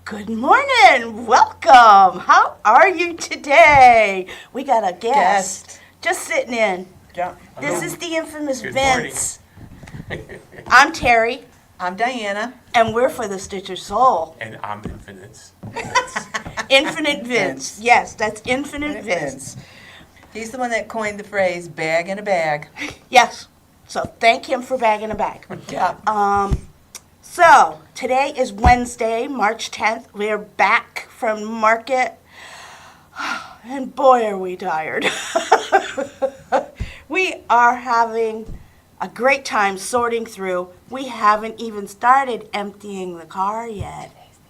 Good morning. Welcome. How are you today? We got a guest. Just sitting in. This is the infamous Good Vince. I'm Terry. I'm Diana. And we're for the Stitcher Soul. And I'm Infinite. Infinite Vince. Yes, that's Infinite Vince. He's the one that coined the phrase bag in a bag. Yes. So thank him for bagging a bag. Yeah. So today is Wednesday, March 10th. We're back from market. And boy, are we tired. We are having a great time sorting through. We haven't even started emptying the car yet. Today's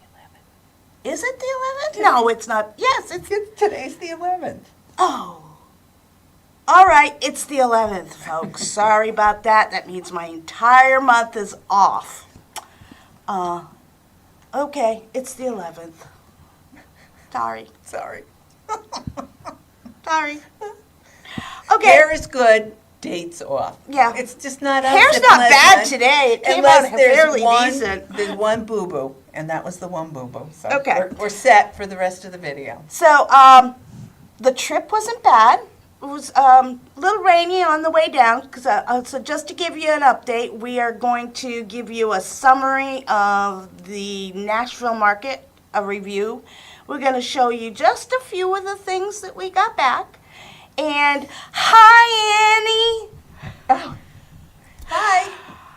the 11th. Is it the 11th? No, it's not. Yes, it's. Today's the 11th. Oh. All right, it's the 11th, folks. Sorry about that. That means my entire month is off. Okay, it's the 11th. Sorry. Sorry. Sorry. Okay. Hair is good. Dates off. Yeah. It's just not us. Hair's not bad today. It came out fairly decent. There's one boo-boo, and that was the one boo-boo. So Okay. we're set for the rest of the video. So, the trip wasn't bad. It was a little rainy on the way down. So just to give you an update, we are going to give you a summary of the Nashville market, a review. We're going to show you just a few of the things that we got back. And hi, Annie. Oh. Hi.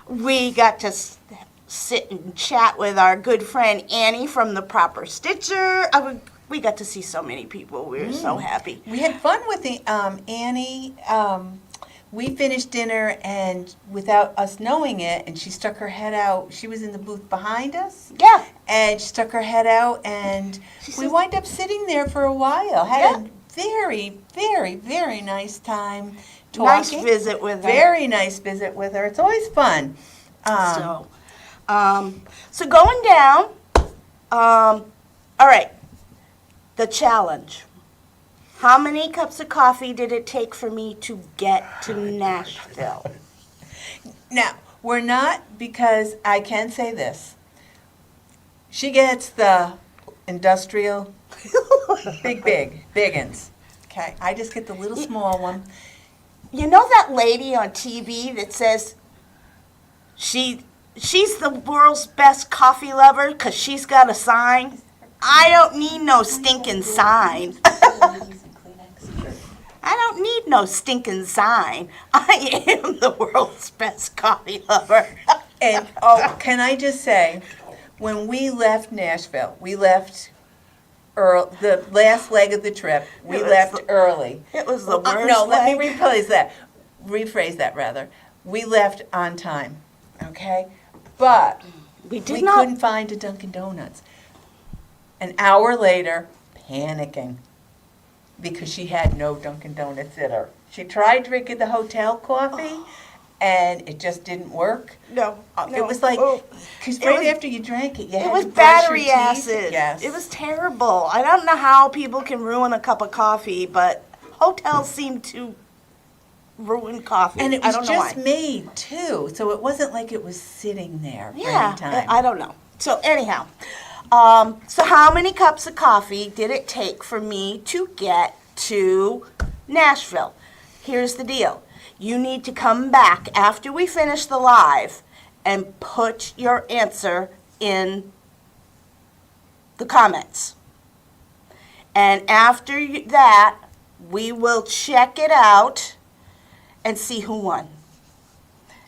We got to sit and chat with our good friend Annie from the Proper Stitcher. We got to see so many people. We were so happy. We had fun with the Annie. We finished dinner, and without us knowing it, and she stuck her head out. She was in the booth behind us. Yeah. And she stuck her head out, and we wind up sitting there for a while. Had a very, very, very nice time talking. Nice visit with her. Very nice visit with her. It's always fun. So going down, all right, the challenge. How many cups of coffee did it take for me to get to Nashville? Now, we're not, because I can say this. She gets the industrial, biggins. Okay, I just get the little small one. You know that lady on TV that says she's the world's best coffee lover because she's got a sign? I don't need no stinking sign. I don't need no stinking sign. I am the world's best coffee lover. And, can I just say, when we left Nashville, we left the last leg of the trip, we left early. It was the worst No, let me leg. rephrase that rather. We left on time, okay? But We we couldn't find a Dunkin' Donuts. An hour later, panicking, because she had no Dunkin' Donuts in her. She tried drinking the hotel coffee, and it just didn't work. No. It was like, because right after you drank it, you had It was to brush your battery teeth. acid. Yes. It was terrible. I don't know how people can ruin a cup of coffee, but hotels seem to ruin coffee. And it I was don't know just why. made, too, so it wasn't like it was sitting there for Yeah, any time. I don't know. So anyhow, so how many cups of coffee did it take for me to get to Nashville? Here's the deal. You need to come back after we finish the live and put your answer in the comments. And after that, we will check it out and see who won.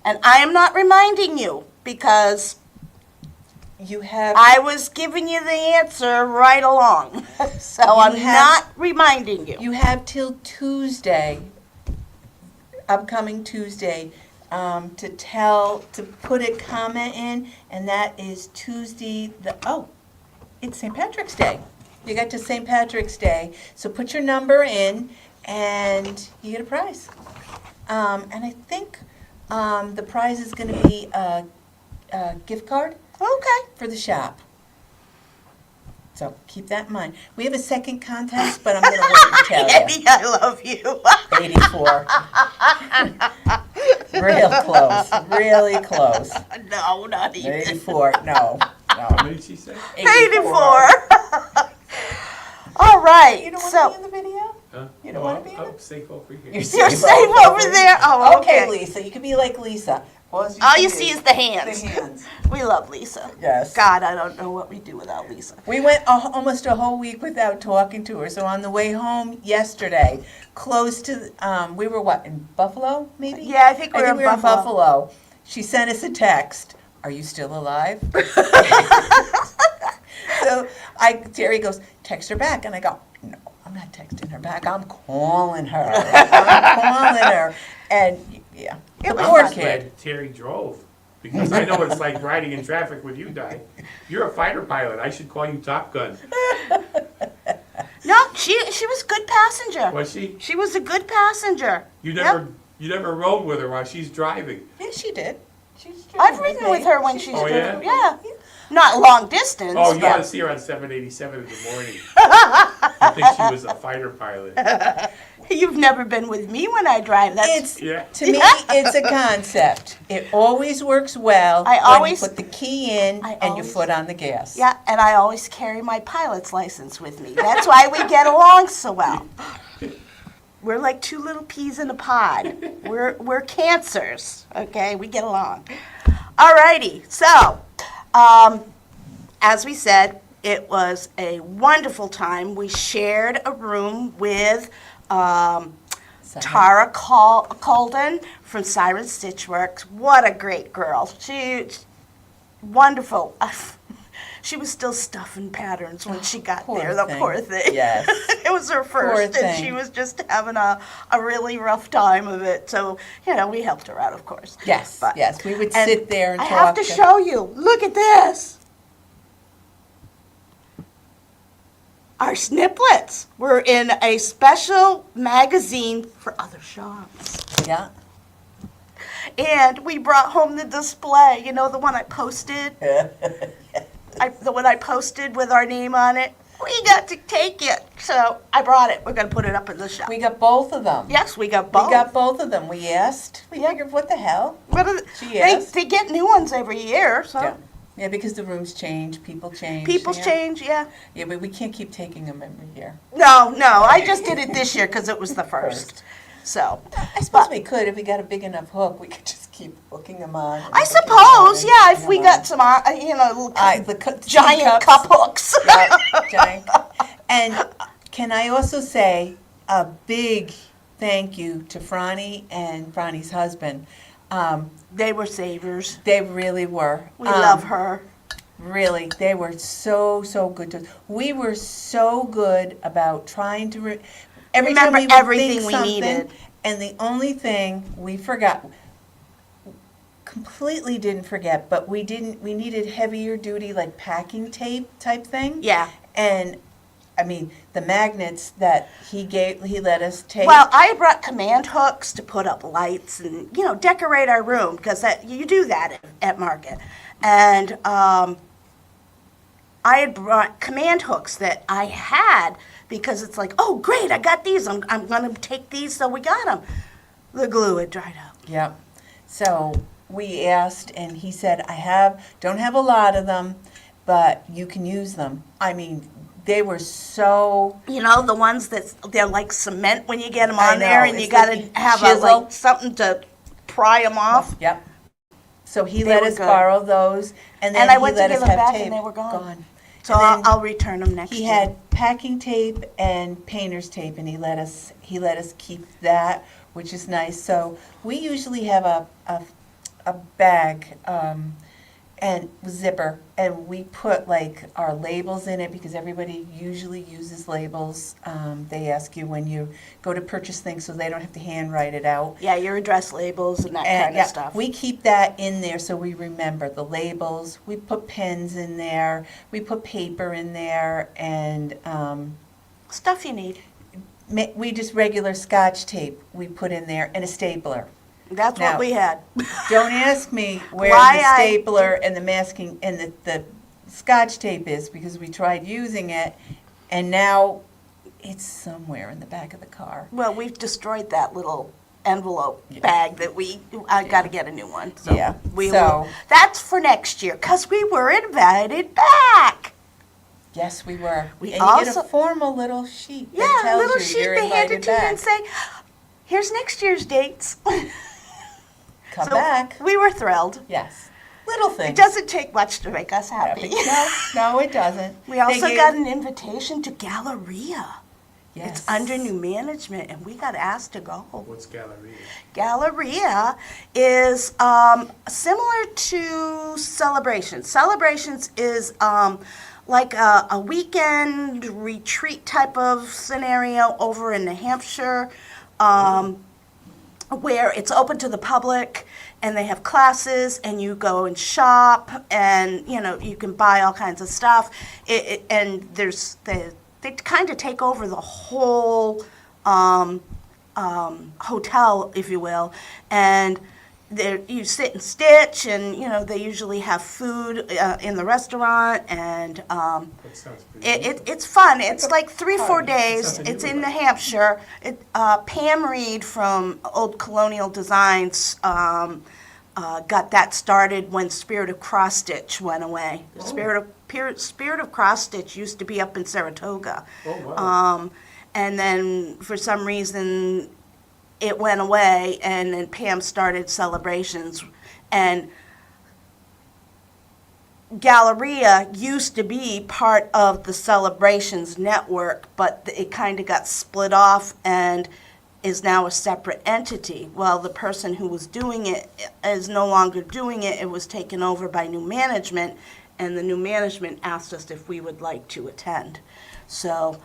And I am not reminding you because You have I was giving you the answer right along. So I'm not reminding you. You have till Tuesday, upcoming Tuesday, to put a comment in, and that is Tuesday, it's St. Patrick's Day. You got to St. Patrick's Day, so put your number in, and you get a prize. And I think the prize is going to be a gift card. Okay. For the shop. So keep that in mind. We have a second contest, but I'm going to wait and tell you. Eddie, I love you. 84. Real close. Really close. No, not even. 84. No. How many did she say? 84. All right. You don't want so to be in the video? Huh? You don't wanna be in I'm it? safe over here. You're you're safe over there. Oh, okay. Okay, Lisa, you can be like Lisa. All you see is the hands. The hands. We love Lisa. Yes. God, I don't know what we do without Lisa. We went almost a whole week without talking to her. So on the way home yesterday, close to, we were what, in Buffalo, maybe? Yeah, I think we were in Buffalo. Buffalo. She sent us a text. Are you still alive? So Terry goes, text her back. And I go, no, I'm not texting her back. I'm calling her. And yeah, the was poor I'm kid. glad Terry drove, because I know what it's like riding in traffic with you, Di. You're a fighter pilot. I should call you Top Gun. No, she was a good passenger. Was she? She was a good passenger. You Yep. never rode with her while she's driving. Yeah, she did. I've ridden with her when she's Oh, driven. yeah? Yeah. Not long distance. Oh, you but- ought to see her on 787 in the morning. I think she was a fighter pilot. You've never been with me when I drive. That's Yeah. To me, it's a concept. It always works well I when always- you put the key in I and your always- foot on the gas. yeah, and I always carry my pilot's license with me. That's why we get along so well. We're like two little peas in a pod. We're cancers, okay? We get along. Alrighty, so as we said, it was a wonderful time. We shared a room with Tara Colden from Siren Stitchworks. What a great girl. She's wonderful. She was still stuffing patterns when she got Poor there, the thing. poor thing. Yes. It was her first, and she thing. was just having a really rough time of it. So, we helped her out, of course. Yes, But- yes. We would and sit there and I talk. have to show you. Look at this. Our snippets were in a special magazine for other shops. Yeah. And we brought home the display, the one I posted, the one I posted with our name on it. We got to take it. So I brought it. We're going to put it up in the shop. We got both of them. Yes, we got both. We got both of them. We asked. We Yeah. figured, what the hell? What are She they, asked. they get new ones every year, so Yeah. Yeah, because the rooms change, people change. people's yeah. change, yeah. Yeah, but we can't keep taking them every year. No, I just did it this year because it was the first. So, I suppose we could, if we got a big enough hook, we could just keep hooking them on. I suppose, yeah, if we got some, little giant cup hooks. Giant. And can I also say a big thank you to Franny and Franny's husband. They were savers. They really were. We love her. Really, they were so good to us. We were so good about trying to every time Remember we would everything think we something, needed. And the only thing we forgot, completely didn't forget, but we needed heavier duty, like packing tape type thing. Yeah. And I mean, the magnets that he let us take. Well, I brought command hooks to put up lights and, decorate our room because you do that at Market. And I had brought command hooks that I had because it's like, oh, great, I got these. I'm going to take these, so we got them. The glue had dried up. Yep. So we asked, and he said, don't have a lot of them, but you can use them. I mean, they were so. The ones they're like cement when you get them I on there, know, and you it's got like to have chisel. something to pry them off. Yep. So he They let were us good. borrow those, and then And I he went to let give us them have back, tape. and they were gone. So And then I'll return them next he year. had packing tape and painter's tape, and he let us keep that, which is nice. So we usually have a bag and zipper, and we put like our labels in it because everybody usually uses labels. They ask you when you go to purchase things, so they don't have to handwrite it out. Yeah, your address labels and that And kind yeah, of stuff. we keep that in there so we remember the labels. We put pens in there. We put paper in there, and Stuff you need. we just regular Scotch tape we put in there, and a stapler. That's Now- what we had. Don't ask me where Why the I stapler and the masking and the Scotch tape is, because we tried using it, and now it's somewhere in the back of the car. Well, we've destroyed that little envelope bag that I got to get a new one. So Yeah. we So- will. That's for next year because we were invited back. Yes, we were. We and you get also- a formal little sheet that Yeah, a tells little you sheet you're they hand invited it to you back. and say, "Here's next year's dates." Come So back. we were thrilled. Yes. Little things. It doesn't take much to make us happy. No, it doesn't. We also They got gave- an invitation to Galleria. Yes. It's under new management, and we got asked to go. What's Galleria? Galleria is similar to Celebrations. Celebrations is like a weekend retreat type of scenario over in New Hampshire, where it's open to the public and they have classes and you go and shop and you can buy all kinds of stuff. And they kind of take over the whole hotel, if you will, and you sit and stitch, and they usually have food in the restaurant, and That sounds pretty. it's fun. It's like 3-4 days. something It's you in would New like. Hampshire. Pam Reed from Old Colonial Designs got that started when Spirit of Cross Stitch went away. The Spirit of Cross Stitch used to be up in Saratoga. Oh, wow. And then for some reason it went away, and then Pam started Celebrations. And Galleria used to be part of the Celebrations network, but it kind of got split off and is now a separate entity. Well, the person who was doing it is no longer doing it. It was taken over by new management, and the new management asked us if we would like to attend. So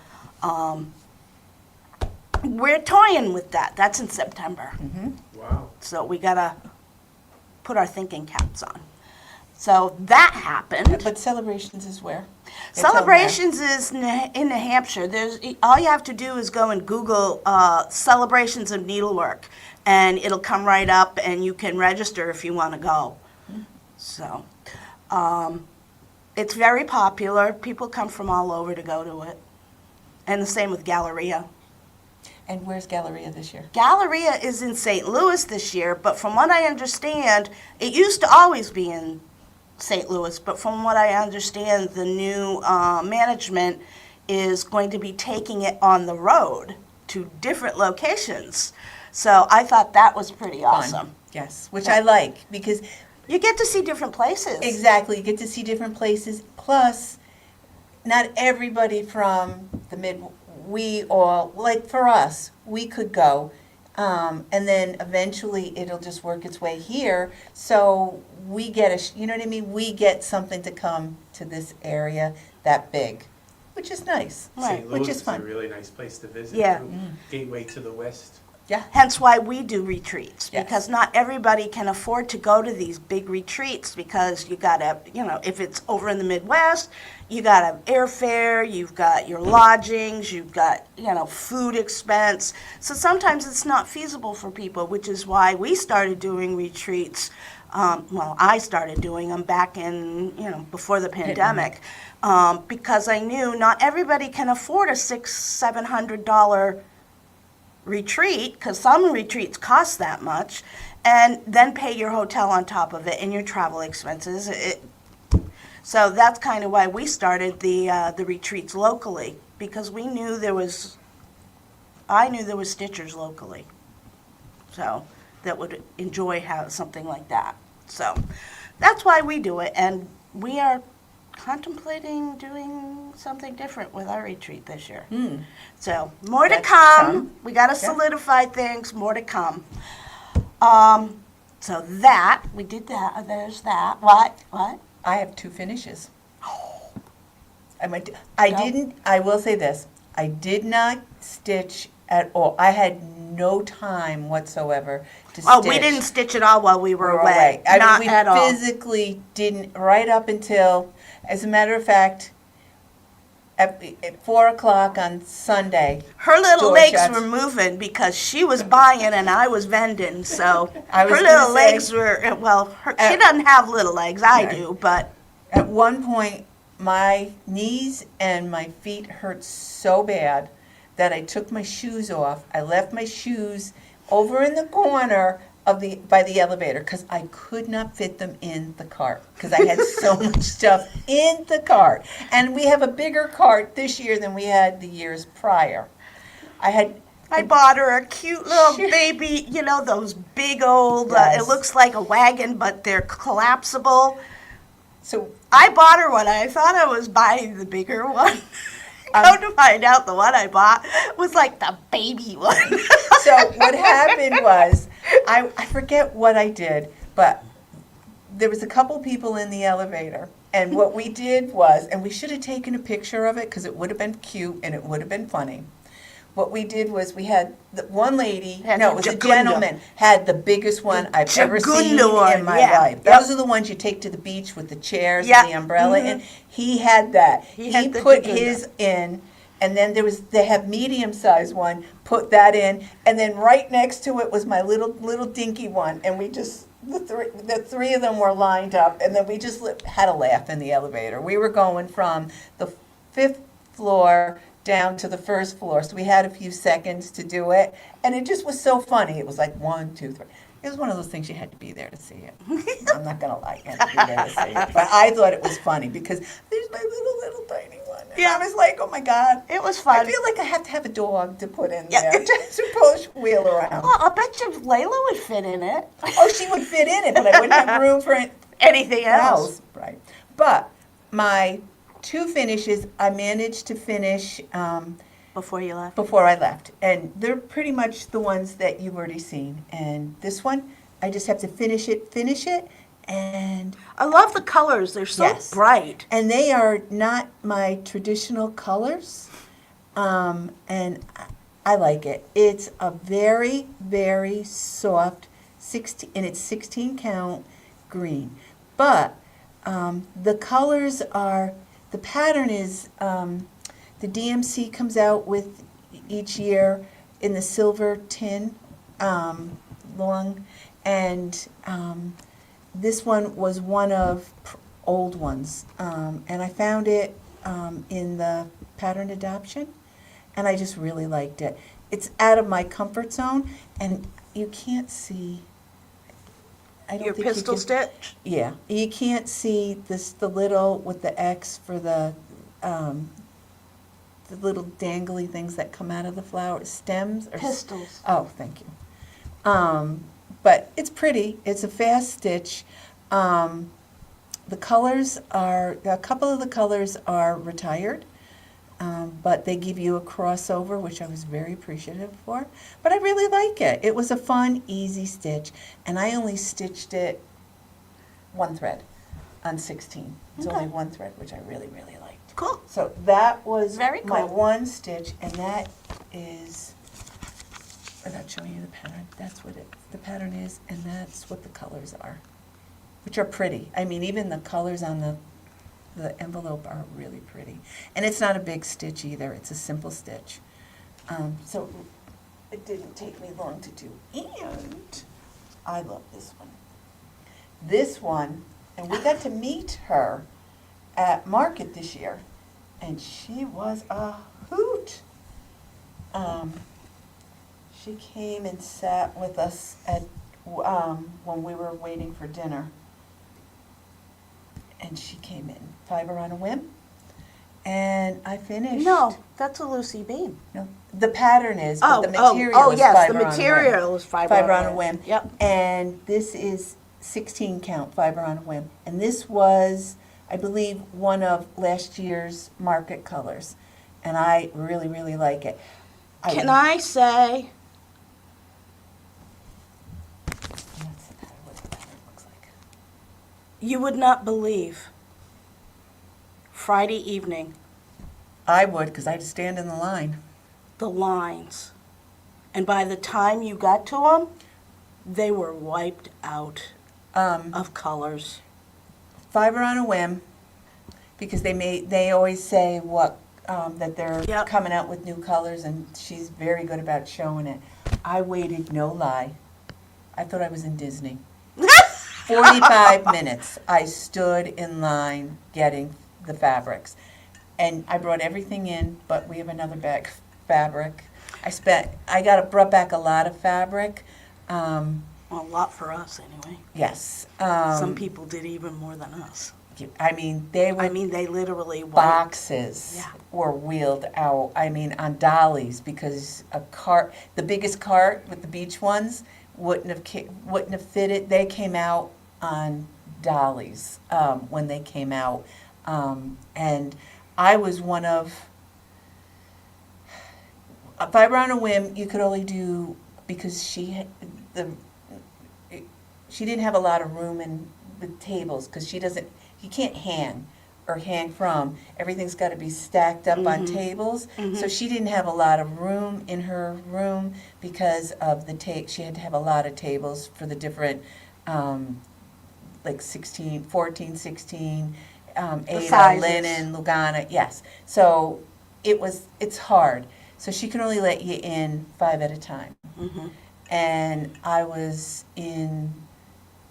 we're toying with that. That's in September. Wow. So we got to put our thinking caps on. So that happened. But Celebrations is where? It's over Celebrations is in New Hampshire. All you have to do is go and Google Celebrations of Needlework, and it'll come right up, and you can register if you want to go. So it's very popular. People come from all over to go to it. And the same with Galleria. And where's Galleria this year? Galleria is in St. Louis this year, but from what I understand, it used to always be in St. Louis, but from what I understand, the new management is going to be taking it on the road to different locations. So I thought that was pretty awesome. Fun. Yes, which I like because You get to see different places. exactly you get to see different places. Plus, not everybody from the we all, like for us, we could go. And then eventually it'll just work its way here. So we get you know what I mean? We get something to come to this area that big, which is nice. Right. St. Which Louis is is a fun. really nice place to visit. Yeah. too. Gateway to the West. Yeah. Hence why we do retreats, Yes. because not everybody can afford to go to these big retreats, because you gotta, if it's over in the Midwest, you gotta airfare, you've got your lodgings, you've got, food expense. So sometimes it's not feasible for people, which is why we started doing retreats. I started doing them back in, before the pandemic, because I knew not everybody can afford a $600-700 retreat, because some retreats cost that much, and then pay your hotel on top of it and your travel expenses. So that's kind of why we started the retreats locally, because I knew there was stitchers locally, so that would enjoy something like that. So that's why we do it, and we are contemplating doing something different with our retreat this year. So more to That's come. come. We got to Yeah. solidify things. More to come. So that we did that. There's that. What? I have 2 finishes. Go. I will say this, I did not stitch at all. I had no time whatsoever to stitch. Oh, we didn't stitch at all while we were away. I Not mean, we at all. physically didn't, right up until, as a matter of fact, at 4 o'clock on Sunday. Her little door legs shuts. were moving because she was buying and I was vending. So I was her little gonna say- legs were she doesn't have little legs. I Right. do, but At one point, my knees and my feet hurt so bad that I took my shoes off. I left my shoes over in the corner of by the elevator, because I could not fit them in the cart, because I had so much stuff in the cart. And we have a bigger cart this year than we had the years prior. I bought her a cute little Sure. baby, you know, those big old, Yes. it looks like a wagon, but they're collapsible. So I bought her one. I thought I was buying the bigger one. Come to find out, the one I bought was like the baby one. So what happened was, I forget what I did, but there was a couple people in the elevator, and what we did was, and we should have taken a picture of it because it would have been cute and it would have been funny. What we did was we had the one lady, Had no, the it was a Jagunda. gentleman, had the biggest one I've ever seen Jagunda one, in my yeah. life. Yep. Those are the ones you take to the beach with the chairs Yep. and the umbrella, Mhm. and he had that. He had the put Jagunda. his in, and then they have medium-sized one, put that in, and then right next to it was my little dinky one, and we just, the three of them were lined up, and then we just had a laugh in the elevator. We were going from the 5th floor down to the 1st floor, so we had a few seconds to do it, and it just was so funny. It was like 1, 2, 3. It was one of those things you had to be there to see it. I'm not gonna lie, you had to be there to see it, but I thought it was funny because there's my little tiny one, and Yeah. I was like, oh my god. It was I fun. feel like I have to have a dog to put in Yeah. there, just to push wheel around. Well, I bet you Layla would fit in it. Oh, she would fit in it, but I wouldn't have room for Anything else. else. Right. But my 2 finishes, I managed to finish Before you left. before I left. And they're pretty much the ones that you've already seen. And this one, I just have to finish it, and I love the colors. They're so Yes. bright. they are not my traditional colors. And I like it. It's a very, very soft 16, and it's 16 count green. But the colors are, the pattern is, the DMC comes out with each year in the silver tin, long, and this one was one of old ones, and I found it in the pattern adoption, and I just really liked it. It's out of my comfort zone, and you can't see. I don't Your think you pistol can- stitch. Yeah, you can't see the little with the X for the little dangly things that come out of the flower stems or Pistils. Oh, thank you. But it's pretty. It's a fast stitch. The colors are, a couple of the colors are retired, but they give you a crossover, which I was very appreciative for. But I really like it. It was a fun, easy stitch, and I only stitched it 1 thread on 16. It's Okay. only 1 thread, which I really, really liked. Cool. So that was Very my cool. 1 stitch, and that is, without showing you the pattern, that's what the pattern is, and that's what the colors are, which are pretty. I mean, even the colors on the envelope are really pretty. And it's not a big stitch either, it's a simple stitch. So it didn't take me long to do. And I love this one. This one, and we got to meet her at market this year, and she was a hoot. She came and sat with us at when we were waiting for dinner, and she came in fiber on a whim, and I finished. No, that's a Lucy Beam. No, the pattern is, but the material oh, is yes, fiber the on a whim. material is Fiber on a whim. Yep. And this is 16 count fiber on a whim. And this was, I believe, one of last year's market colors. And I really, really like it. Can I say, That's what the pattern looks like. you would not believe, Friday evening, I would, because I had to stand in the line. the lines, and by the time you got to them, they were wiped out of colors. Fiber on a whim, because they always say what, that they're Yep. coming out with new colors, and she's very good about showing it. I waited, no lie. I thought I was in Disney. 45 minutes I stood in line getting the fabrics. And I brought everything in, but we have another bag of fabric. brought back a lot of fabric. Um, Well, a lot for us, anyway. yes. Some people did even more than us. I mean, they were I mean, they literally boxes Yeah. were wheeled out, I mean, on dollies, because the biggest cart with the beach ones wouldn't have fitted. They came out on dollies when they came out. And I was one of, if I were on a whim, you could only do, because she didn't have a lot of room in the tables, because you can't hang or hang from. Everything's got to be stacked up on tables. So she didn't have a lot of room in her room because of she had to have a lot of tables for the different, like 16, 14, 16, Ada, sizes. Linen, Lugana, yes. So it's hard. So she can only let you in 5 at a time. And I was in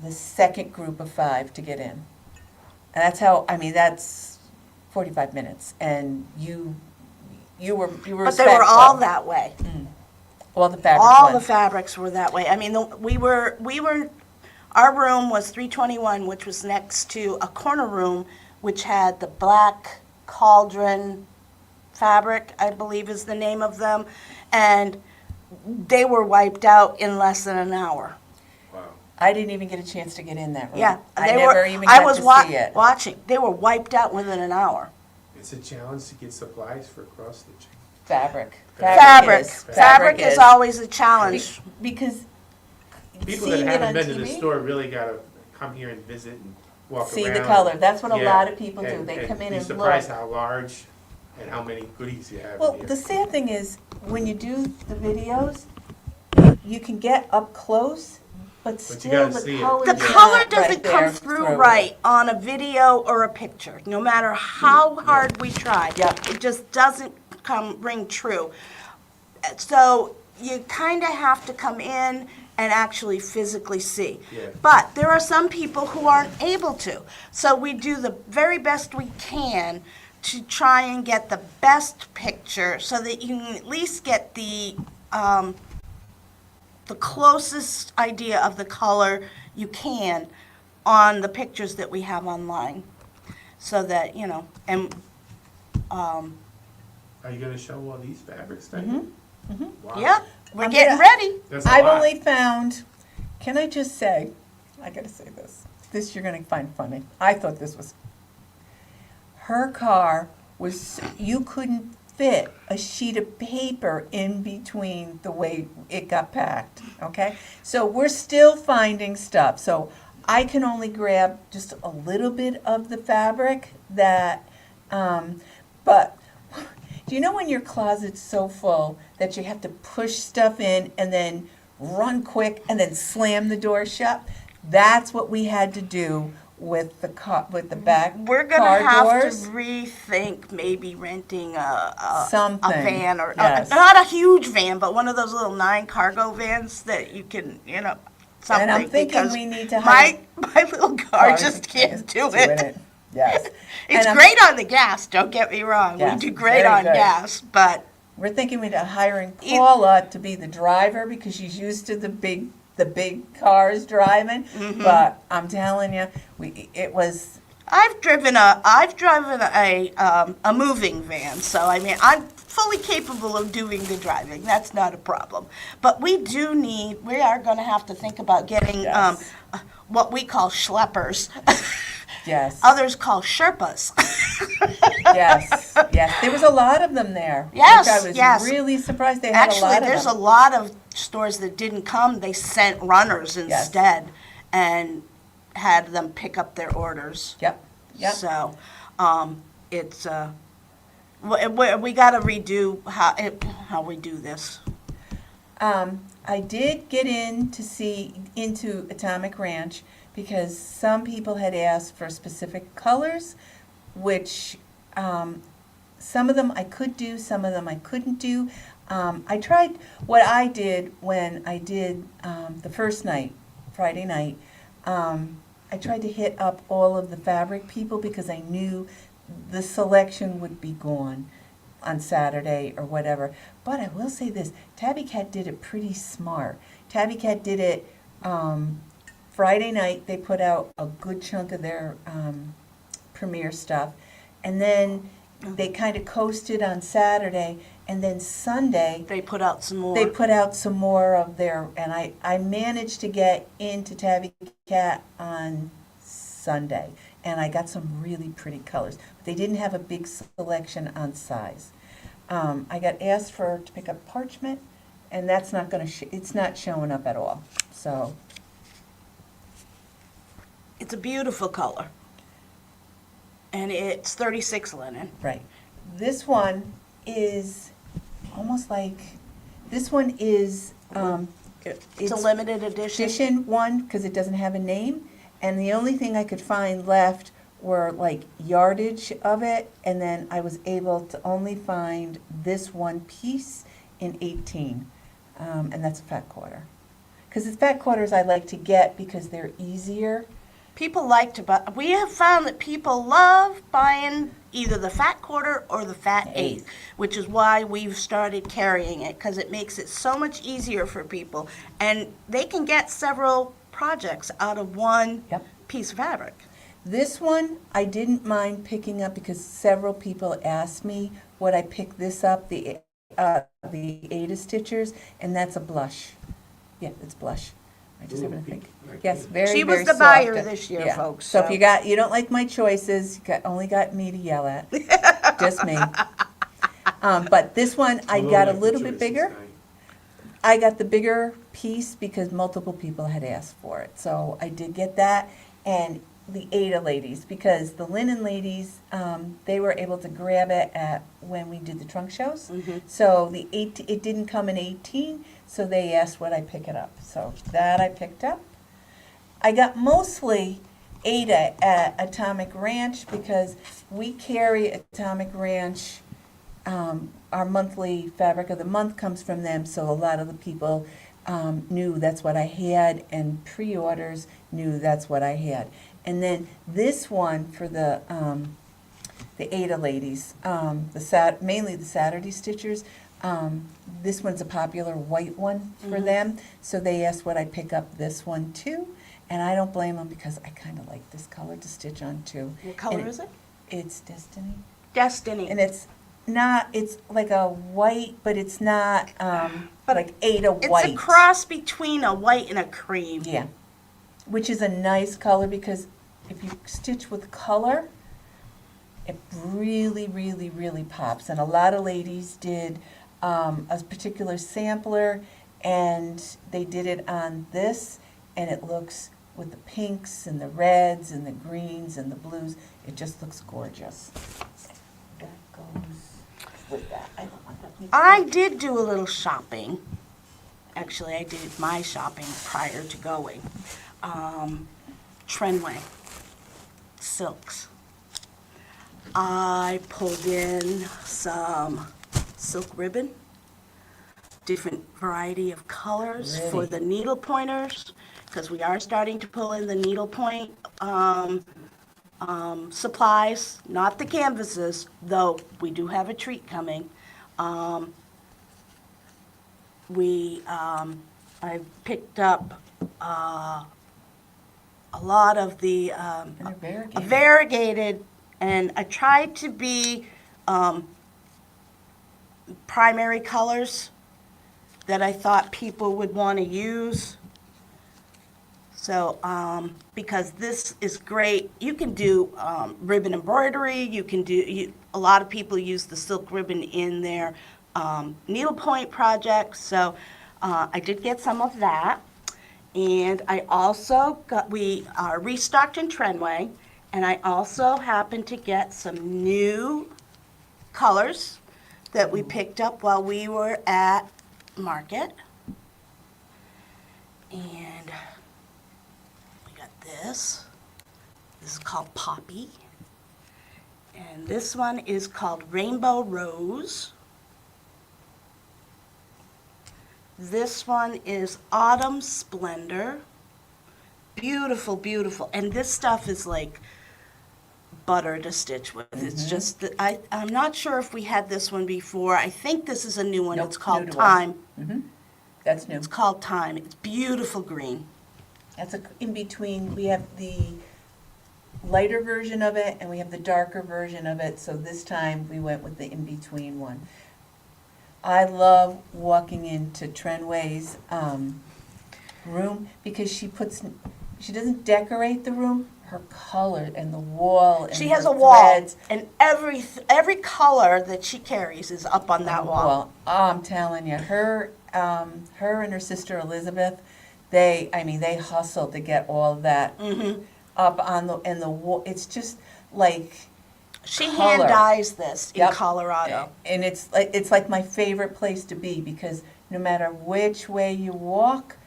the second group of 5 to get in. And that's 45 minutes. And you were But they were respectful. all that way. All the fabric All the ones. fabrics were that way. I mean, our room was 321, which was next to a corner room, which had the black cauldron fabric, I believe is the name of them. And they were wiped out in less than an hour. Wow. I didn't even get a chance to get in that room. Yeah, I they never were. even I got was to see it. watching. They were wiped out within an hour. It's a challenge to get supplies for cross stitching. Fabric. Fabric is always a challenge. Because People that seeing it haven't on been to the TV, store really gotta come here and visit and walk around. see the color. That's what a Yeah, lot of people do. and- They come in be and look. surprised how large and how many goodies you have Well, in here. the sad thing is, when you do the videos, you can get up close, but you still gotta the see it. color The color doesn't come there through right on a video or a picture, no matter how hard we try. Yep. It just doesn't ring true. So you kind of have to come in and actually physically see. Yeah. But there are some people who aren't able to. So we do the very best we can to try and get the best picture so that you can at least get the closest idea of the color you can on the pictures that we have online. So that, and Are you gonna show all these fabrics then? Wow. yeah, we're I'm getting gonna- ready. That's a I've lot. only found, can I just say, I gotta say this. This you're gonna find funny. I thought this was, her car was, you couldn't fit a sheet of paper in between the way it got packed, okay? So we're still finding stuff. So I can only grab just a little bit of the fabric that, but do you know when your closet's so full that you have to push stuff in and then run quick and then slam the door shut? That's what we had to do with the back We're gonna car have doors. to rethink maybe renting a Something, van or yes. not a huge van, but one of those little 9 cargo vans that you can, something. And I'm thinking because we need to hire my little car cars just to can't do doing it. Yes. It's And I'm- great on the gas. Don't get me wrong. Yes, We do great very on good. gas, but We're thinking we're hiring Paula to be the driver because she's used to the big cars driving. Mm-hmm. But I'm telling you, it was. I've driven a moving van, so I mean I'm fully capable of doing the driving. That's not a problem. But we are going to have to think about getting Yes. what we call schleppers. Yes. Others call Sherpas. Yes. Yes. There was a lot of them there. Yes, Which I was yes. really surprised they had a Actually, lot of there's a them. lot of stores that didn't come. They sent runners instead and had them pick up their orders. Yep. Yep. So, it's we got to redo how we do this. I did get into Atomic Ranch because some people had asked for specific colors, which some of them I could do, some of them I couldn't do. I tried what I did when I did the first night, Friday night. I tried to hit up all of the fabric people because I knew the selection would be gone. on Saturday or whatever. But I will say this, Tabby Cat did it pretty smart. Tabby Cat did it Friday night. They put out a good chunk of their premiere stuff. And then they kind of coasted on Saturday. And then Sunday, They put out some more. they put out some more of their, and I managed to get into Tabby Cat on Sunday, and I got some really pretty colors. But they didn't have a big selection on size. I got asked to pick up parchment, and that's not gonna, it's not showing up at all, so. It's a beautiful color. And it's 36 linen. Right. This one is almost like, this one is, It's a limited edition. edition one, because it doesn't have a name, and the only thing I could find left were like yardage of it, and then I was able to only find this one piece in 18, and that's a fat quarter. Because the fat quarters I like to get because they're easier. People like to buy, we have found that people love buying either the fat quarter or the fat eighth, which is why we've started carrying it, because it makes it so much easier for people. And they can get several projects out of one Yep. piece of fabric. This one I didn't mind picking up because several people asked me would I pick this up, the Ada Stitchers, and that's a blush. Yeah, it's blush. I just happen to think. Yes, very, She was very the buyer soft. this year, Yeah. folks, So if so- you don't like my choices, only got me to yell at. Just me. But this one, I got a little bit bigger. I got the bigger piece because multiple people had asked for it. So I did get that. And the Ada ladies, because the linen ladies, they were able to grab it when we did the trunk shows. So it didn't come in 18, so they asked would I pick it up. So that I picked up. I got mostly Ada at Atomic Ranch because we carry Atomic Ranch. Our monthly fabric of the month comes from them, so a lot of the people knew that's what I had, and pre-orders knew that's what I had. And then this one for the Ada ladies, mainly the Saturday Stitchers. This one's a popular white one for them, so they asked would I pick up this one too, and I don't blame them because I kind of like this color to stitch on too. What color And is it? It's Destiny. Destiny. And it's like a white, but it's not But like Ada It's white. a cross between a white and a cream. Yeah, which is a nice color because if you stitch with color, it really, really, really pops. And a lot of ladies did a particular sampler, and they did it on this, and it looks with the pinks and the reds and the greens and the blues. It just looks gorgeous. That goes with that. I don't want that. I did do a little shopping. Actually, I did my shopping prior to going. Trenway silks. I pulled in some silk ribbon, different variety of colors for Really? the needle pointers, because we are starting to pull in the needlepoint supplies, not the canvases, though we do have a treat coming. I picked up a lot of the And they're variegated. variegated, and I tried to be primary colors that I thought people would want to use. So, because this is great, you can do ribbon embroidery, you can do, a lot of people use the silk ribbon in their needlepoint projects, so I did get some of that. And I also we are restocked in Trenway, and I also happened to get some new colors that we picked up while we were at market. And we got this. This is called Poppy. And this one is called Rainbow Rose. This one is Autumn Splendor. Beautiful, beautiful. And this stuff is like butter to stitch with. It's just, that I'm not sure if we had this one before. I think this is a new one. Nope, It's called new to us. Time. That's new. It's called Time. It's beautiful green. That's a, in between, we have the lighter version of it and we have the darker version of it, so this time we went with the in-between one. I love walking into Trenway's room because she doesn't decorate the room, her color and the wall and She has her a wall, threads and every color that she carries is up on that wall. Oh, I'm telling you, her and her sister Elizabeth, they hustled to get all that up on the wall. It's just like She color. hand dyes this in Yep. Colorado. And it's like my favorite place to be because no matter which way you walk,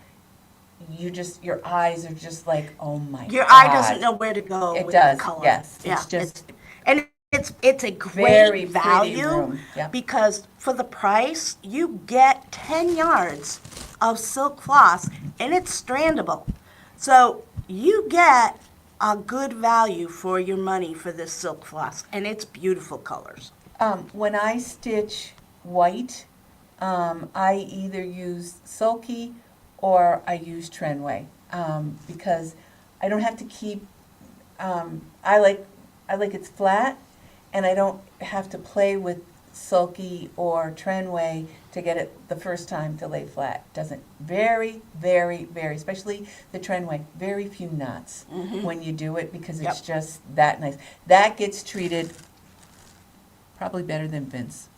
your eyes are just like, oh my Your God. eye doesn't know where to go It with does, the color. yes. Yeah, It's just and it's a great very pretty value room. Yep. because for the price you get 10 yards of silk floss and it's strandable. So you get a good value for your money for this silk floss, and it's beautiful colors. When I stitch white, I either use Sulky or I use Trenway because I don't have to keep. I like it's flat, and I don't have to play with Sulky or Trenway to get it the first time to lay flat. Doesn't very, especially the Trenway, very few knots when you do it because it's Yep. just that nice. That gets treated probably better than Vince.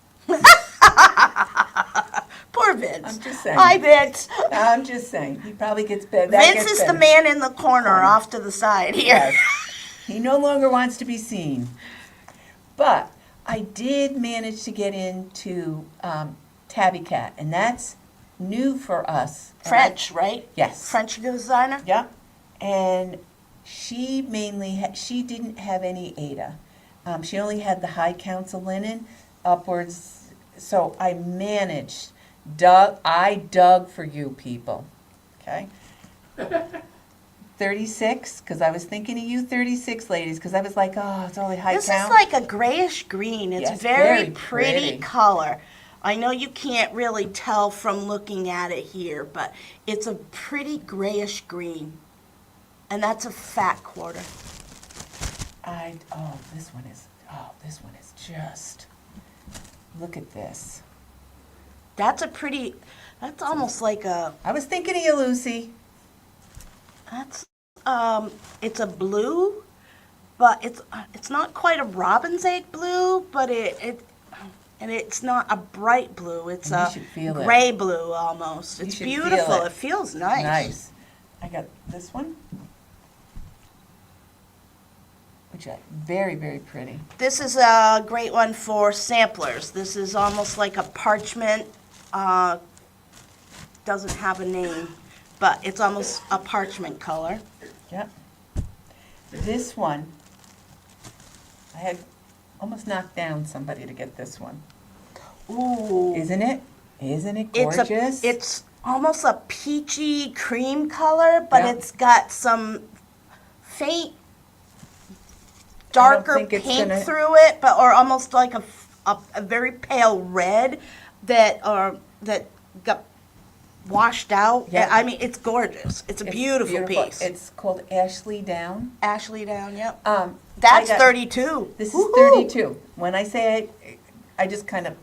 Poor Vince. I'm just saying. Hi, Vince. I'm just saying, he probably gets better. Vince is the man in the corner off to the side here. Yes. He no longer wants to be seen. But I did manage to get into Tabby Cat, and that's new for us. French, right? Yes. French designer? Yeah. And she she didn't have any Ada. She only had the high council linen upwards. So I managed. I dug for you people. Okay? 36, because I was thinking of you 36 ladies, because I was like, oh, it's only high This count. is like a grayish green. It's Yes, very very pretty pretty. color. I know you can't really tell from looking at it here, but it's a pretty grayish green. And that's a fat quarter. This one is just, look at this. That's almost like I was thinking of you, Lucy. it's a blue, but it's not quite a robin's egg blue, but and it's not a bright blue. It's You a should feel it. gray blue almost. It's should feel beautiful. it. It feels nice. Nice. I got this one, which is very, very pretty. This is a great one for samplers. This is almost like a parchment. Doesn't have a name, but it's almost a parchment color. Yep. This one, I had almost knocked down somebody to get this one. Ooh. Isn't it? Isn't it gorgeous? It's almost a peachy cream color, but Yeah. it's got some faint darker think it's pink gonna- through it, or almost like a very pale red that got washed out. Yeah. I mean, it's gorgeous. It's a beautiful piece. It's called Ashley Down. Ashley Down, yep. Um, That's I got- 32. This is Woo-hoo. 32. When I say I just kind of,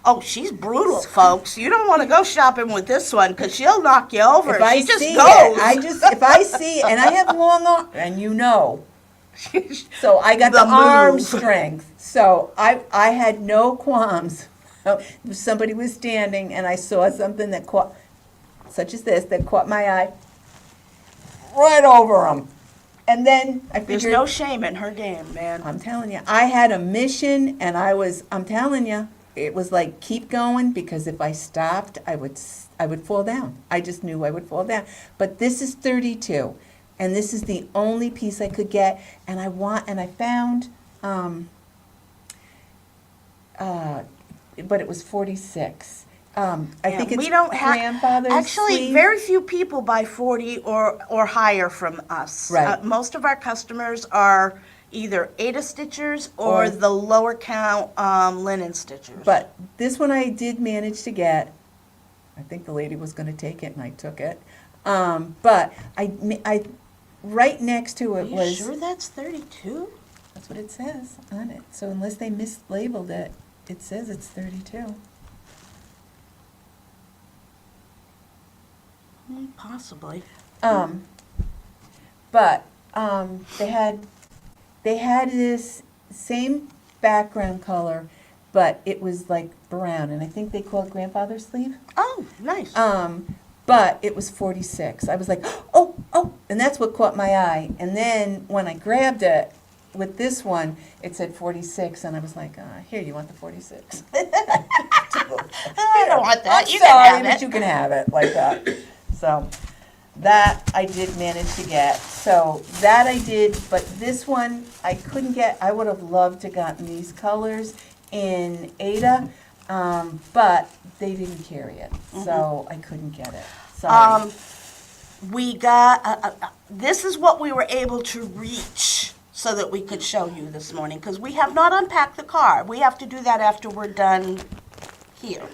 Oh, she's brutal, folks. You don't want to go shopping with this one because she'll knock you over. if I She just see goes. it, if I see, and I have long arms, and you know, so I got the The arm move. strength. So I had no qualms. If somebody was standing and I saw something that caught, such as this, that caught my eye, right over them. And then I There's figured, no shame in her game, man. I'm telling you, I had a mission, and I'm telling you, it was like, keep going, because if I stopped, I would fall down. I just knew I would fall down. But this is 32, and this is the only piece I could get, and I found, but it was 46. I think it's we don't have grandfather's actually sleeve. very few people buy 40 or higher from us. Right. Most of our customers are either Ada stitchers or Or- the lower count linen stitchers. But this one I did manage to get. I think the lady was gonna take it and I took it. But I, right next to Are it you was, sure that's 32? that's what it says on it. So unless they mislabeled it, it says it's 32. Possibly. But they had this same background color, but it was like brown, and I think they call it grandfather sleeve. Oh, nice. But it was 46. I was like, oh, and that's what caught my eye. And then when I grabbed it with this one, it said 46, and I was like, here, you want the 46? I don't want that. I'm You sorry, can have but it. you can have it like that. So that I did manage to get. So that I did, but this one I couldn't get. I would have loved to gotten these colors in Ada, but they didn't carry it, so I couldn't get it. Sorry. We got, this is what we were able to reach so that we could show you this morning, because we have not unpacked the car. We have to do that after we're done here.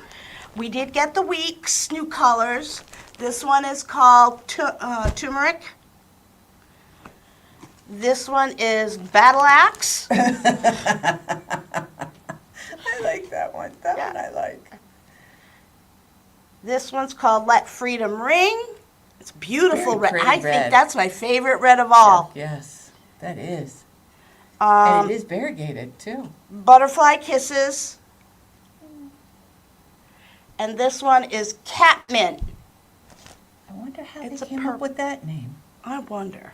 We did get the week's new colors. This one is called Turmeric. This one is Battle Axe. I like that one. That Yeah. one I like. This one's called Let Freedom Ring. It's beautiful Very red. pretty I think red. that's my favorite red of all. Yes, that is. And Um, it is variegated too. Butterfly Kisses. And this one is Catmint. I wonder how It's they a came up with that name. I wonder.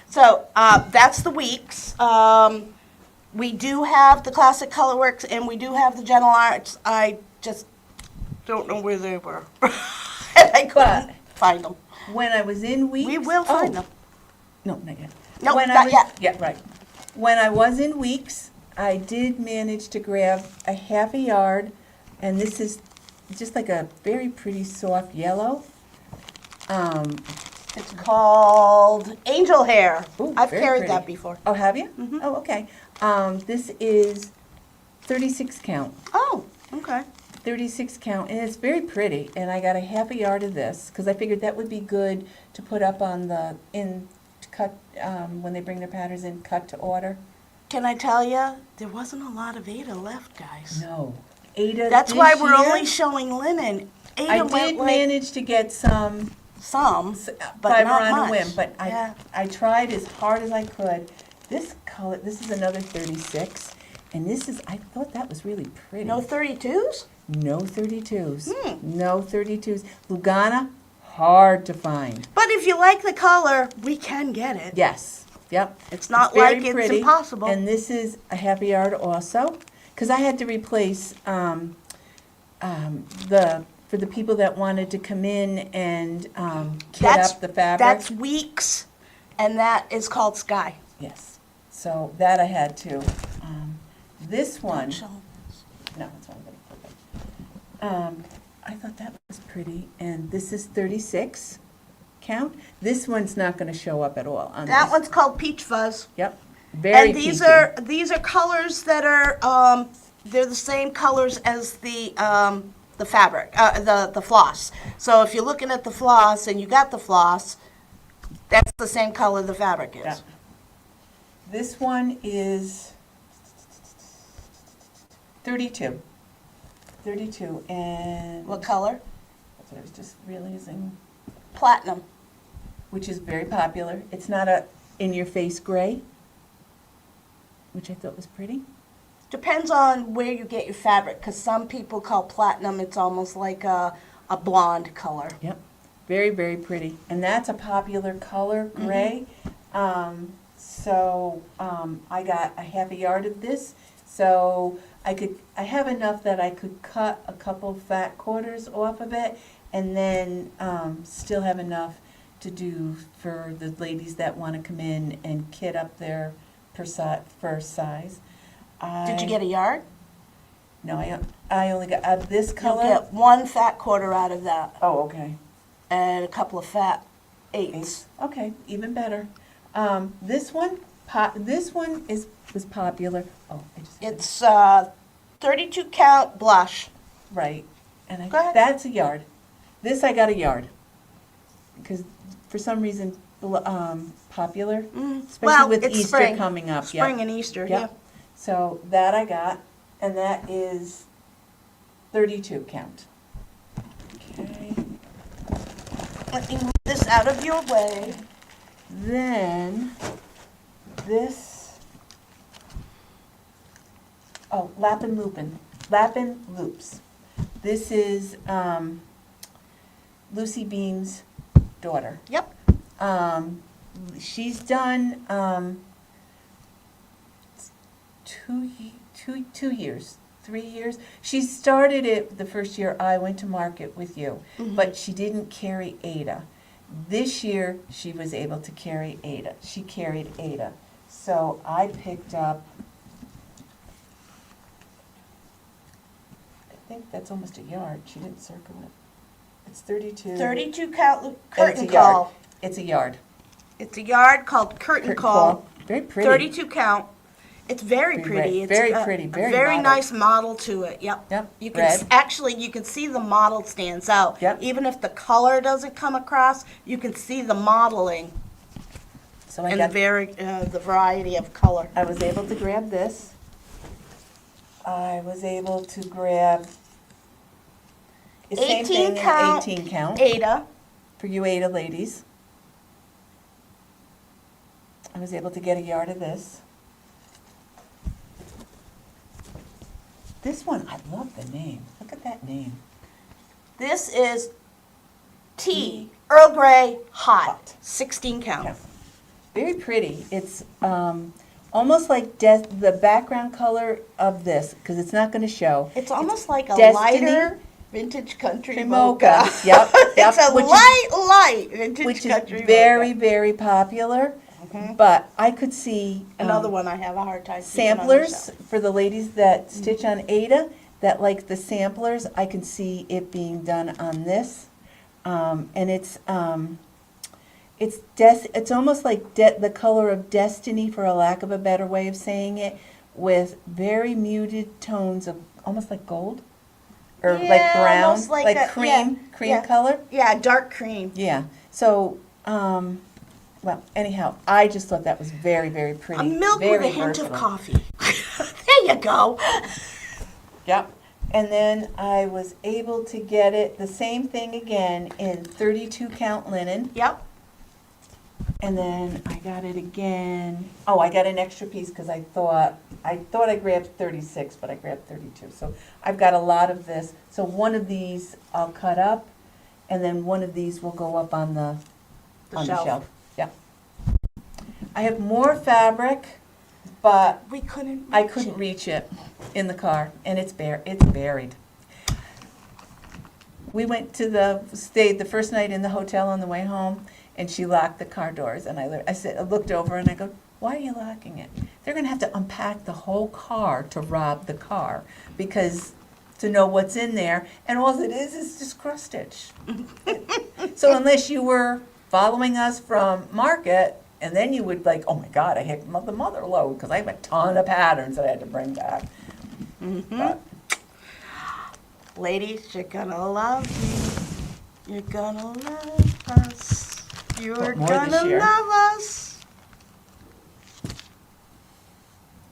So that's the weeks. We do have the Classic Colorworks and we do have the Gentle Arts. I just don't know where they were. And I couldn't find them. When I was in Weeks. We will find them. No, not yet. No, When I not was- yet. Yeah, right. When I was in Weeks, I did manage to grab a half a yard, and this is just like a very pretty soft yellow. It's called Angel Hair. Ooh, I've very carried pretty. that before. Oh, have you? Oh, okay. This is 36 count. Oh, okay. 36 count, and it's very pretty, and I got a half a yard of this, because I figured that would be good to put up on the, to cut, when they bring their patterns in, cut to order. Can I tell you, there wasn't a lot of Ada left, guys. No. Ada That's this why we're year, only showing linen. Ada I went did like manage to get some some, but fiber not on much. a whim, but Yeah. I tried as hard as I could. This color, this is another 36, and this is, I thought that was really pretty. No 32s? No 32s. Hmm. No 32s. Lugana, hard to find. But if you like the color, we can get it. Yes, yep. It's not very like it's pretty. impossible. And this is a half a yard also, because I had to replace for the people that wanted to come in and kit up the fabric. That's Weeks, and that is called Sky. Yes, so that I had to. This one, So, no, that's not gonna put it. I thought that was pretty, and this is 36 count. This one's not gonna show up at all on that this. one's called Peach Fuzz. Yep, very And these peachy. are colors that are they're the same colors as the fabric, the floss. So if you're looking at the floss and you got the floss, that's the same color the fabric is. Yeah. This one is 32. 32, and What color? that's what I was just realizing, Platinum. which is very popular. It's not a in-your-face gray, which I thought was pretty. Depends on where you get your fabric, because some people call platinum, it's almost like a blonde color. Yep, very, very pretty. And that's a popular color, gray. I got a half a yard of this, so I have enough that I could cut a couple fat quarters off of it, and then still have enough to do for the ladies that want to come in and kit up their first size. Did you get a yard? No, I only got this You'll color. get one fat quarter out of that, Oh, okay. and a couple of fat eighths. Okay, even better. This one was popular. Oh, I just. It's 32 count blush. Right. And Go ahead. that's a yard. This I got a yard. Because for some reason, popular, especially Well, with it's Easter spring. coming up. Spring Yep. and Easter, Yep. yeah. So that I got, and that is 32 count. Okay. Let me move this out of your way. Then this, Lapin Loops. This is Lucy Beam's daughter. Yep. She's done 2 years, 3 years. She started it the first year I went to market with you, but she didn't carry Ada. This year, she was able to carry Ada. She carried Ada. So I picked up, I think that's almost a yard. She didn't circle it. It's 32. 32 count and curtain it's a yard. call. It's a yard. It's a yard called curtain call. Very pretty. 32 count. It's very Very pretty. red. It's Very a, pretty. a Very very model. nice model to it. Yep. Yep. You can Red. actually you can see the model stands out. Yep. Even if the color doesn't come across, you can see the modeling So I and got the variety of color. I was able to grab this. I was able to grab the same 18 thing count. in 18 count Ada. for you Ada ladies. I was able to get a yard of this. This one, I love the name. Look at that name. This is tea, Earl Grey, hot, Hot. 16 count. Yeah. Very pretty. It's almost like the background color of this, because it's not going to show. It's almost like a Destiny lighter vintage country Mocha. mocha. Yep, yep. It's a Which is- light vintage which country is very, mocha. very popular. Mhm. But I could see Another one I have a hard time keeping on the samplers shelf. for the ladies that stitch on Ada, that like the samplers, I can see it being done on this. And it's almost like the color of destiny, for a lack of a better way of saying it, with very muted tones of almost like gold, or like Yeah, brown, almost like a- cream yeah. color. Yeah, dark cream. Yeah. So, well, anyhow, I just thought that was very, very pretty. A milk very with a hint of versatile. coffee. There you go. Yep. And then I was able to get it, the same thing again, in 32 count linen. Yep. And then I got it again. Oh, I got an extra piece because I thought I grabbed 36, but I grabbed 32. So I've got a lot of this. So one of these I'll cut up, and then one of these will go up on the shelf. Yeah. I have more fabric, but We couldn't. I reach couldn't it. reach it in the car, and it's buried. We went to stayed the first night in the hotel on the way home, and she locked the car doors, and I looked over and I go, why are you locking it? They're gonna have to unpack the whole car to rob the car, because to know what's in there, and all it is just cross stitch. So unless you were following us from market, and then you would like, oh my God, I hit the mother load, because I have a ton of patterns that I had to bring back. But Ladies, you're gonna love me. You're gonna love us. You're What, more this gonna year? love us.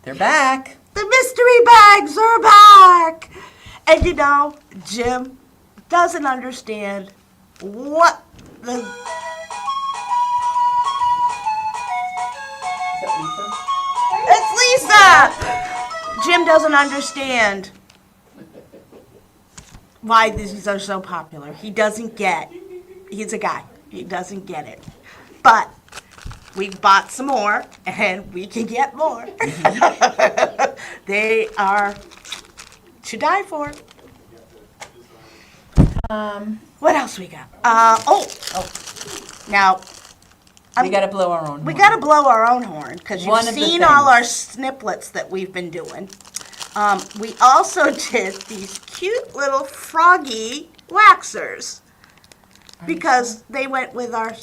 they're back. The mystery bags are back. And you know, Jim doesn't understand what the. Is that It's Lisa! Jim doesn't understand why these are so popular. He doesn't get. He's a guy. He doesn't get it. But we bought some more, and we can get more. They are to die for. What else we got? Now, We gotta blow our own we horn. got to blow our own horn because you've One of the seen all our things. snippets that we've been doing. We also did these cute little froggy waxers because they went with our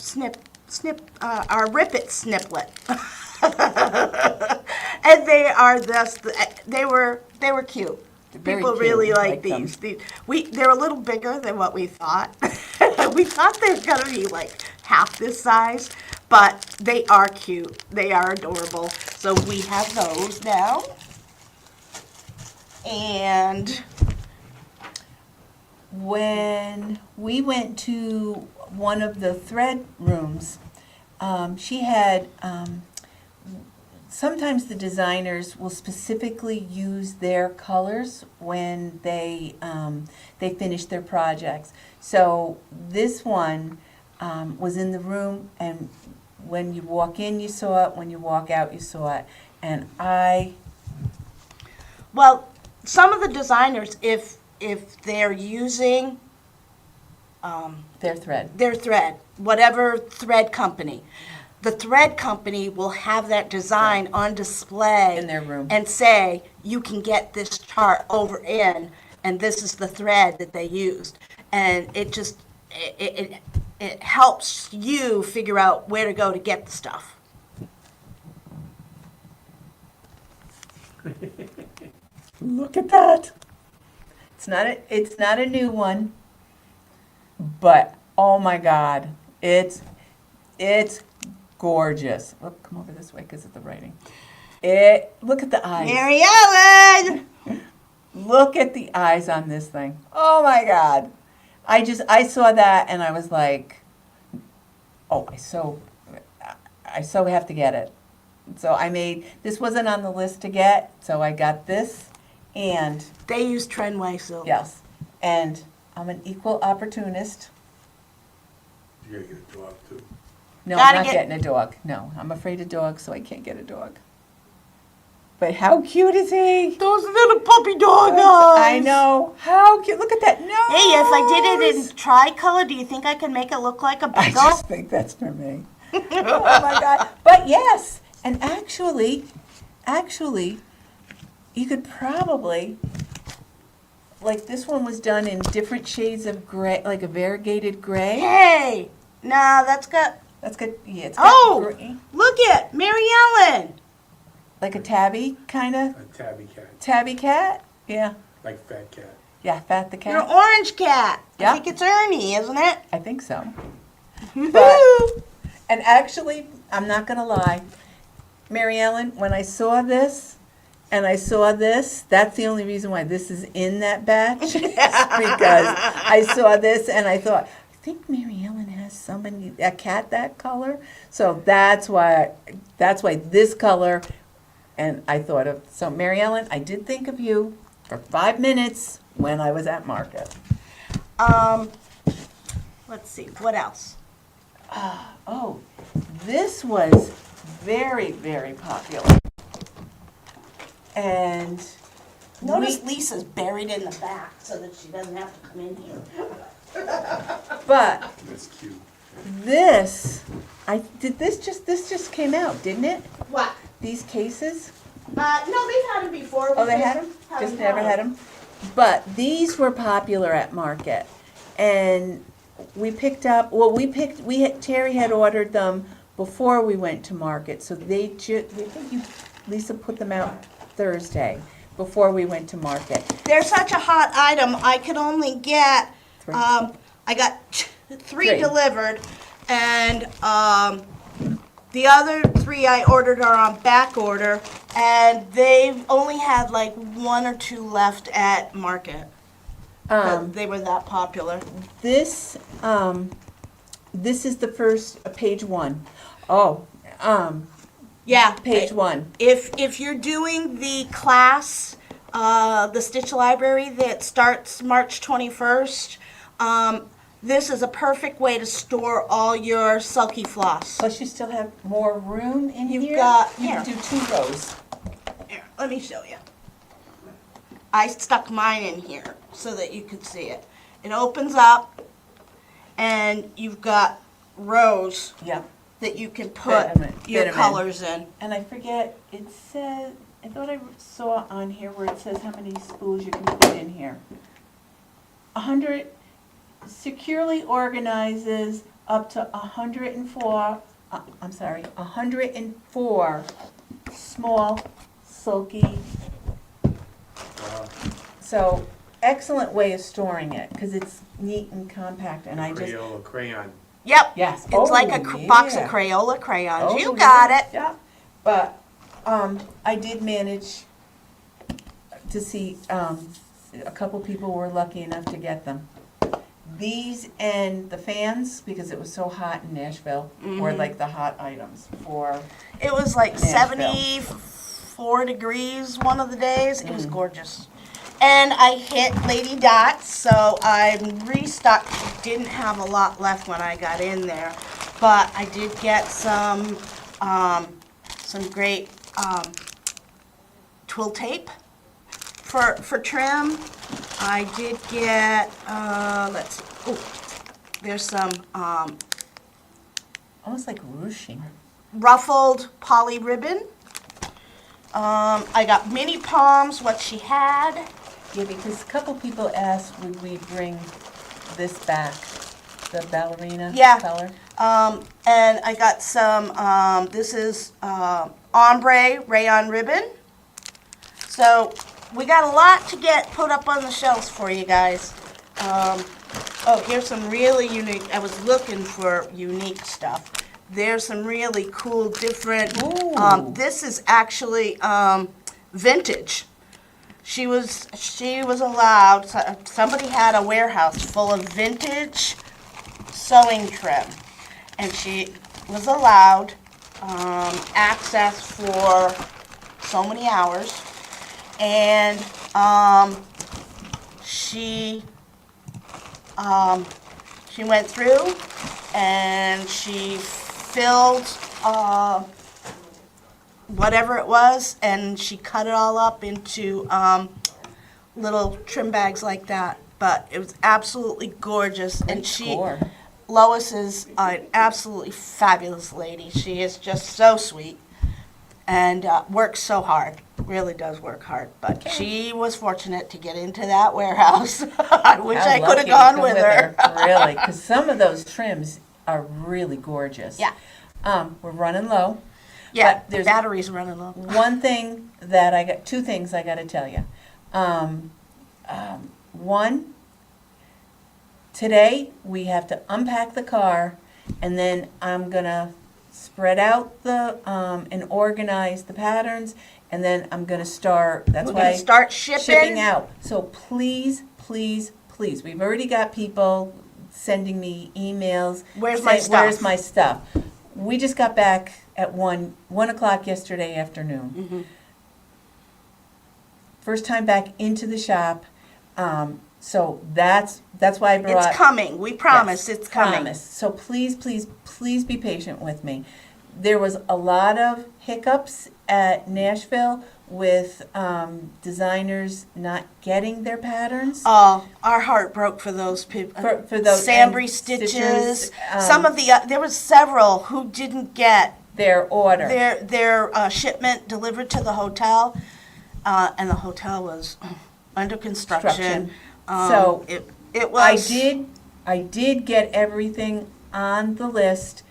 Rip It Sniplet. And they are they were cute. Very People cute. really I like them. They're a little bigger than what we thought. We thought they were gonna be like half this size, but they are cute. They are adorable. So we have those now. And When we went to one of the thread rooms, she had, sometimes the designers will specifically use their colors when they finish their projects. So this one was in the room, and when you walk in, you saw it. When you walk out, you saw it. And well, some of the designers, if they're using their thread. their thread, whatever thread company, the thread company will have that design on display In their room. and say, you can get this chart over in, and this is the thread that they used. And it just, it helps you figure out where to go to get the stuff. Look at that. It's not a new one, but oh my God, it's gorgeous. Look, come over this way because of the writing. Look at the eyes. Mary Ellen! Look at the eyes on this thing. Oh my God. I saw that and I was like, oh, I so have to get it. So this wasn't on the list to get, so I got this. And, They use Trenway silver. yes, and I'm an equal opportunist. You gotta get a dog too. No, Gotta I'm not get- getting a dog. No, I'm afraid of dogs, so I can't get a dog. But how cute is he? Those little puppy dog eyes. I know. How cute. Look at that nose. Hey, if I did it in tricolor, do you think I can make it look like a I beagle? just think that's for me. Oh my God. But yes, and actually, you could probably, like this one was done in different shades of gray, like a variegated gray. Hey, now that's got. That's good. Yeah, it's got Oh, gray, look at Mary Ellen. like a tabby kind of A tabby cat, tabby cat. Yeah, like fat cat. yeah, Fat the You're an cat. orange cat. Yeah. I think it's Ernie, isn't it? I think so. Woohoo! And actually, I'm not gonna lie, Mary Ellen, when I saw this and I saw this, that's the only reason why this is in that batch. Is because I saw this and I thought, I think Mary Ellen has a cat that color. So that's why this color, and I thought of, so Mary Ellen, I did think of you for 5 minutes when I was at market. Let's see, what else? Oh, this was very, very popular. And Notice Lisa's buried in the back so that she doesn't have to come in here. but That's cute. this just came out, didn't it? What? These cases? No, they've had them before. Oh, they had them? Just never had them? But these were popular at market. And we picked up, Terry had ordered them before we went to market. So Lisa put them out Thursday before we went to market. They're such a hot item, I could only get, Three. I got three Three. delivered, and the other 3 I ordered are on back order, and they've only had like 1 or 2 left at market. They were that popular. This is the first, page 1. Oh, Yeah. page 1. If you're doing the class, the Stitch Library that starts March 21st, this is a perfect way to store all your sulky floss. Plus you still have more room in You've here. got- You here. can do 2 rows. Here, let me show you. I stuck mine in here so that you could see it. It opens up, and you've got rows Yeah. that you can put Fit 'em in. your Fit 'em in. colors in. And I forget, it says, I thought I saw on here where it says how many spools you can put in here. 100 securely organizes up to 104, 104 small, silky. So, excellent way of storing it, because it's neat and compact, and I just, Crayola crayon. Yep. yes. It's like a box of yeah. Crayola crayons. Oh, You got yeah, it. Yeah, but, I did manage to see, a couple people were lucky enough to get them. These and the fans, because it was so hot in Nashville, were like the hot items for, It was like Nashville. 74 degrees one of the days. It was gorgeous. And I hit Lady Dots, so I restocked. Didn't have a lot left when I got in there, but I did get some great twill tape for trim. I did get let's see. Oh, there's some almost like ruching. ruffled poly ribbon. I got mini palms, what she had. Yeah, because a couple people asked, would we bring this back, the ballerina Yeah. color? And I got some, this is ombre rayon ribbon. So we got a lot to get put up on the shelves for you guys. Oh, here's some really unique, I was looking for unique stuff. There's some really cool different, Ooh. this is actually vintage. She was allowed, somebody had a warehouse full of vintage sewing trim, and she was allowed access for so many hours, and she went through and she filled whatever it was, and she cut it all up into little trim bags like that. But it was absolutely gorgeous, and Lois is an absolutely fabulous lady. She is just so sweet and works so hard. Really does work hard. But she was fortunate to get into that warehouse. I wish I could have gone with her. Really, because some of those trims are really gorgeous. Yeah. We're running low. Yeah, But there's batteries running low. one thing that I got, two things I got to tell you. One, today we have to unpack the car, and then I'm gonna spread out the and organize the patterns, and then I'm gonna start. That's We're why gonna start shipping out. So please, please, please. We've already got people sending me emails. Where's my saying, stuff? Where's my stuff? We just got back at 1 o'clock yesterday afternoon. Mm-hmm. First time back into the shop. So that's why I brought. It's coming. We promise Yes, it's coming. promise. So please, please, please be patient with me. There was a lot of hiccups at Nashville with designers not getting their patterns. Oh, our heart broke for those people. For those Sambry and stitches. stitchers, Some of the there was several who didn't get their order. their shipment delivered to the hotel, and the hotel was under construction. So it was. I did get everything on the list.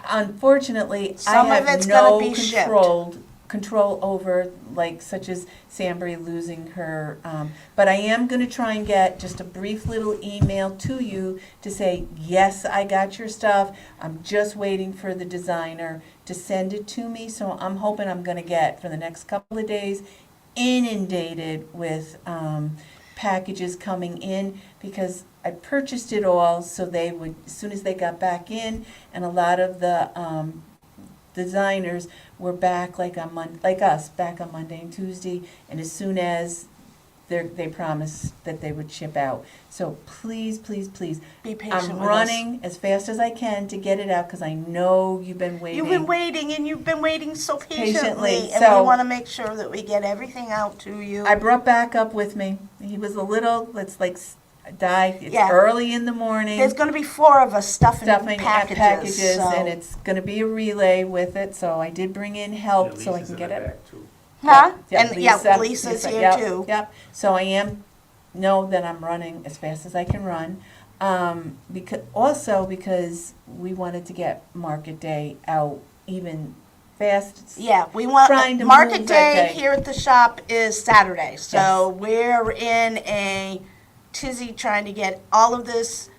Unfortunately, Some I of have it's gonna no be shipped. control over, like, such as Sambry losing her. But I am going to try and get just a brief little email to you to say, yes, I got your stuff. I'm just waiting for the designer to send it to me. So I'm hoping I'm going to get, for the next couple of days, inundated with packages coming in, because I purchased it all so they would, as soon as they got back in, and a lot of the designers were back like us, back on Monday and Tuesday, and as soon as they promised that they would ship out. So please, please, please, Be patient I'm with running as fast as I can to get it out, because I know you've been waiting. You've been waiting, and you've been waiting so patiently, and So- we want to make sure that we get everything out to you. I brought backup with me. He was a little, let's like die. It's Yeah. early in the morning. There's going to be 4 of us stuffing Packages, packages, so. and it's going to be a relay with it. So I did bring in help so I Lisa's can in get the it. back, too. Huh? Yeah, And Lisa's here yep, too. Yep. So I know that I'm running as fast as I can run. Because we wanted to get Market Day out even fast. Yeah, we want, Trying to Market move that Day day. here at the shop is Saturday. So Yes. we're in a tizzy trying to get all of this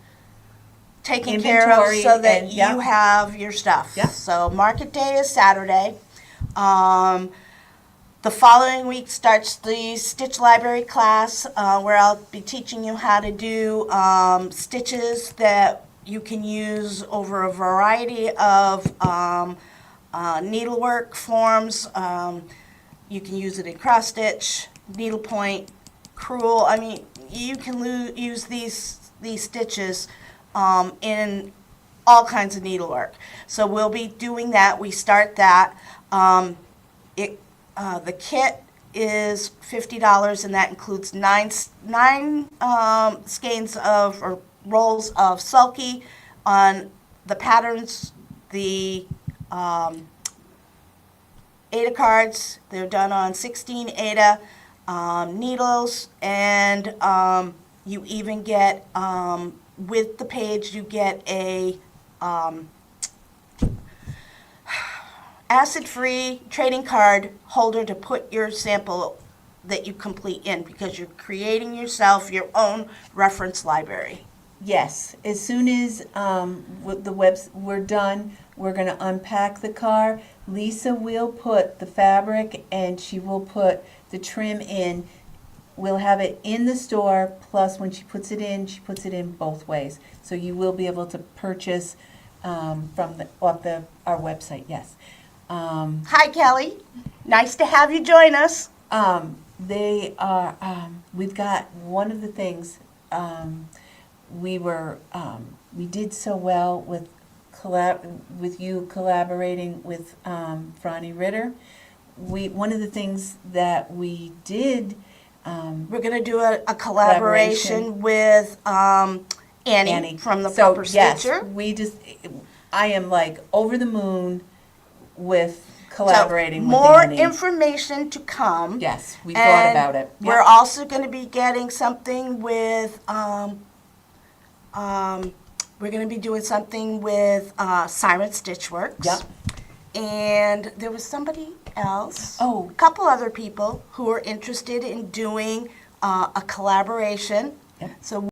taken care of Inventory so that and- you yep. have your stuff. Yep. So Market Day is Saturday. The following week starts the Stitch Library class, where I'll be teaching you how to do stitches that you can use over a variety of needlework forms. You can use it in cross stitch, needlepoint, crewel. I mean, you can use these stitches in all kinds of needlework. So we'll be doing that. We start that. The kit is $50, and that includes nine skeins of or rolls of sulky on the patterns, the Ada cards. They're done on 16 Ada needles, and you even get with the page you get a acid-free trading card holder to put your sample that you complete in, because you're creating yourself your own reference library. Yes, as soon as we're done, we're going to unpack the car. Lisa will put the fabric and she will put the trim in. We'll have it in the store, plus when she puts it in both ways. So you will be able to purchase from our website, yes. Hi, Kelly. Nice to have you join us. We've got one of the things, we did so well with you collaborating with Franny Ritter. One of the things that we did, We're going to do a collaboration with Annie from the so, Pupper yes, Stitcher. I am like over the moon with collaborating with More Annie. information to come. Yes, we thought And about it. We're Yep. also going to be getting something with, we're going to be doing something with Siren Stitchworks. Yep. And there was somebody else, Oh. a couple other people who are interested in doing a collaboration. Yep. So